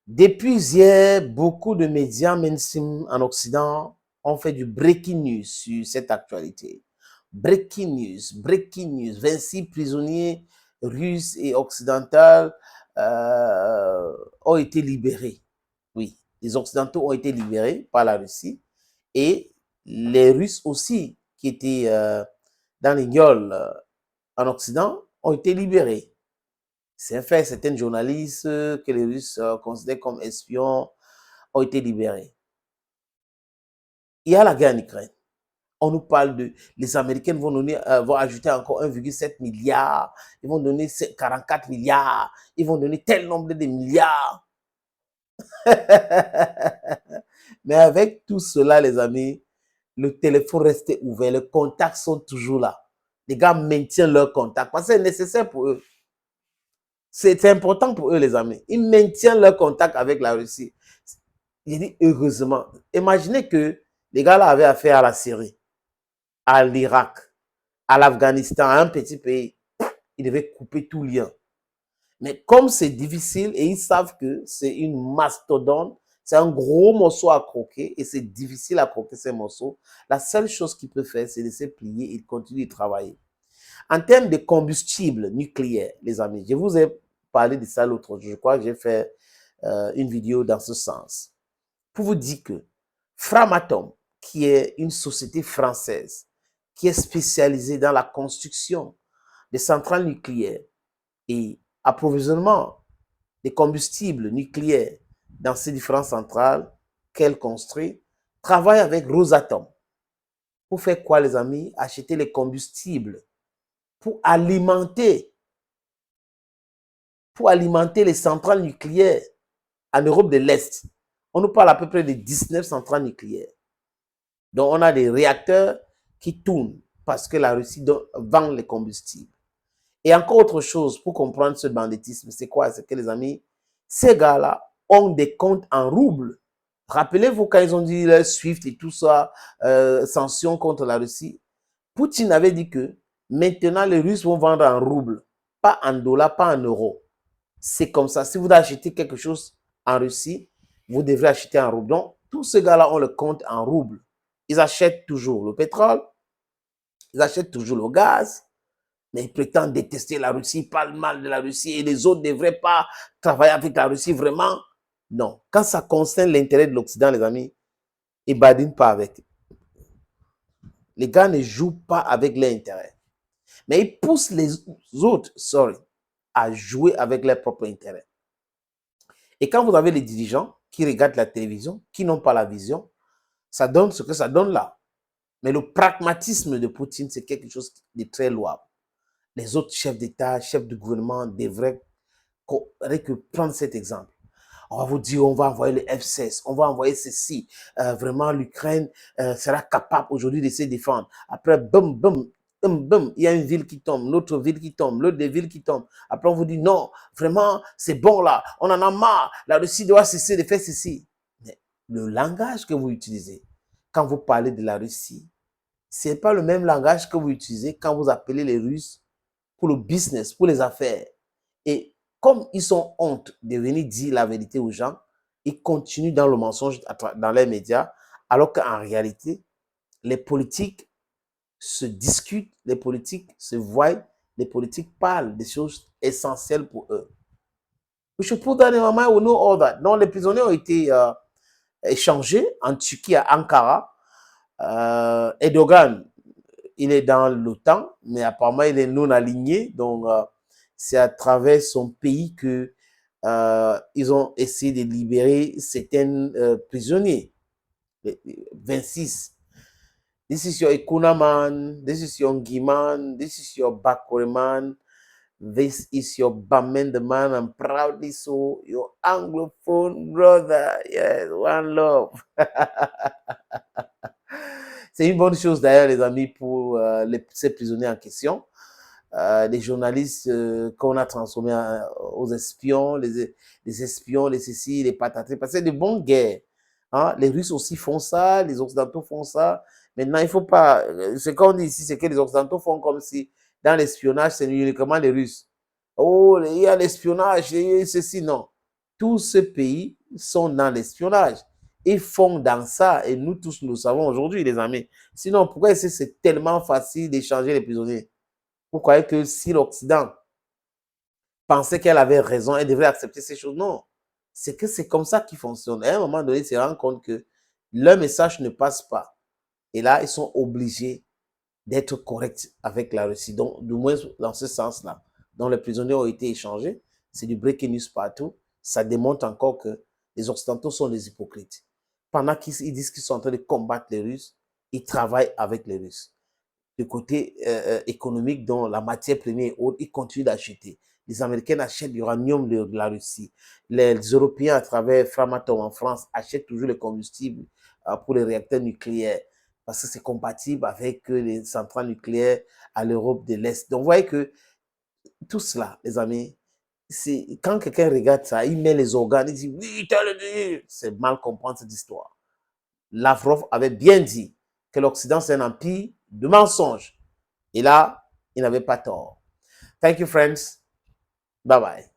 Depuis hier, beaucoup de médias mainstream en Occident ont fait du breaking news sur cette actualité. Breaking news. 26 prisonniers russes et occidentaux ont été libérés. Oui, les Occidentaux ont été libérés par la Russie et les Russes aussi, qui étaient dans les gueules en Occident, ont été libérés. C'est un fait, certains journalistes que les Russes considèrent comme espions ont été libérés. Il y a la guerre en Ukraine. On nous parle de, les Américains vont ajouter encore 1,7 milliard, ils vont donner 44 milliards, ils vont donner tel nombre de milliards. Mais avec tout cela, les amis, le téléphone reste ouvert, les contacts sont toujours là. Les gars maintiennent leurs contacts parce que c'est nécessaire pour eux. C'est important pour eux, les amis. Ils maintiennent leur contact avec la Russie. Il dit heureusement. Imaginez que les gars là avaient affaire à la Syrie, à l'Irak, à l'Afghanistan, à un petit pays. Ils devaient couper tout lien. Mais comme c'est difficile et ils savent que c'est une mastodonte, c'est un gros morceau à croquer et c'est difficile à croquer ces morceaux, la seule chose qu'ils peuvent faire, c'est laisser plier et continuer de travailler. En termes de combustible nucléaire, les amis, je vous ai parlé de ça l'autre jour. Je crois que j'ai fait une vidéo dans ce sens. Pour vous dire que Framatome, qui est une société française, qui est spécialisée dans la construction des centrales nucléaires et approvisionnement des combustibles nucléaires dans ces différentes centrales qu'elle construit, travaille avec Rosatom. Pour faire quoi, les amis? Acheter les combustibles pour alimenter les centrales nucléaires en Europe de l'Est. On nous parle à peu près de 19 centrales nucléaires. Donc, on a des réacteurs qui tournent parce que la Russie vend les combustibles. Et encore autre chose pour comprendre ce banditisme, c'est quoi? C'est que les amis, ces gars-là ont des comptes en roubles. Rappelez-vous quand ils ont dit le SWIFT et tout ça, sanctions contre la Russie. Poutine avait dit que maintenant les Russes vont vendre en roubles, pas en dollars, pas en euros. C'est comme ça. Si vous achetez quelque chose en Russie, vous devrez acheter en roubles. Donc, tous ces gars-là ont le compte en roubles. Ils achètent toujours le pétrole, ils achètent toujours le gaz, mais ils prétendent détester la Russie, ils parlent mal de la Russie et les autres ne devraient pas travailler avec la Russie vraiment. Non. Quand ça concerne l'intérêt de l'Occident, les amis, ils ne badinent pas avec. Les gars ne jouent pas avec l'intérêt. Mais ils poussent les autres, à jouer avec leur propre intérêt. Et quand vous avez les dirigeants qui regardent la télévision, qui n'ont pas la vision, ça donne ce que ça donne là. Mais le pragmatisme de Poutine, c'est quelque chose de très louable. Les autres chefs d'État, chefs de gouvernement devraient prendre cet exemple. On va vous dire, on va envoyer le F-16, on va envoyer ceci. Vraiment, l'Ukraine sera capable aujourd'hui de se défendre. Après, boum, boum, boum, boum, il y a une ville qui tombe, l'autre ville qui tombe, l'autre des villes qui tombent. Après, on vous dit, non, vraiment, c'est bon là, on en a marre, la Russie doit cesser de faire ceci. Mais le langage que vous utilisez quand vous parlez de la Russie, ce n'est pas le même langage que vous utilisez quand vous appelez les Russes pour le business, pour les affaires. Et comme ils sont honte de venir dire la vérité aux gens, ils continuent dans le mensonge dans les médias, alors qu'en réalité, les politiques se discutent, les politiques se voient, les politiques parlent des choses essentielles pour eux. We should put that in our mind, we know all that. Non, les prisonniers ont été échangés en Turquie à Ankara. Erdogan, il est dans l'OTAN, mais apparemment il est non aligné, donc c'est à travers son pays que ils ont essayé de libérer certains prisonniers. 26. This is your Ikuna man, this is your Ngi man, this is your Bakore man, this is your Bamenda man, I'm proudly so, your Anglophone brother, yes, one love. C'est une bonne chose d'ailleurs, les amis, pour ces prisonniers en question. Les journalistes qu'on a transformés aux espions, les espions, les ceci, les patatés, parce que c'est de bonnes guerres. Hein? Les Russes aussi font ça, les Occidentaux font ça. Maintenant, il ne faut pas... Ce qu'on dit ici, c'est que les Occidentaux font comme si dans l'espionnage, c'est uniquement les Russes. Oh, il y a l'espionnage, et ceci, non. Tout ce pays sont dans l'espionnage. Ils font dans ça, et nous tous nous savons aujourd'hui, les amis. Sinon, pourquoi est-ce que c'est tellement facile d'échanger les prisonniers? Vous croyez que si l'Occident pensait qu'elle avait raison, elle devrait accepter ces choses? Non. C'est que c'est comme ça qu'ils fonctionnent. À un moment donné, ils se rendent compte que leur message ne passe pas. Et là, ils sont obligés d'être corrects avec la Russie. Donc, du moins dans ce sens-là. Donc, les prisonniers ont été échangés. C'est du breaking news partout. Ça démontre encore que les Occidentaux sont des hypocrites. Pendant qu'ils disent qu'ils sont en train de combattre les Russes, ils travaillent avec les Russes. Du côté économique, dont la matière première et autres, ils continuent d'acheter. Les Américains achètent l'uranium de la Russie. Les Européens, à travers Framatome en France, achètent toujours le combustible pour les réacteurs nucléaires parce que c'est compatible avec les centrales nucléaires à l'Europe de l'Est. Donc, vous voyez que tout cela, les amis, quand quelqu'un regarde ça, il met les organes, il dit oui, c'est mal comprendre cette histoire. Lavrov avait bien dit que l'Occident, c'est un empire de mensonges. Et là, il n'avait pas tort. Thank you, friends. Bye-bye.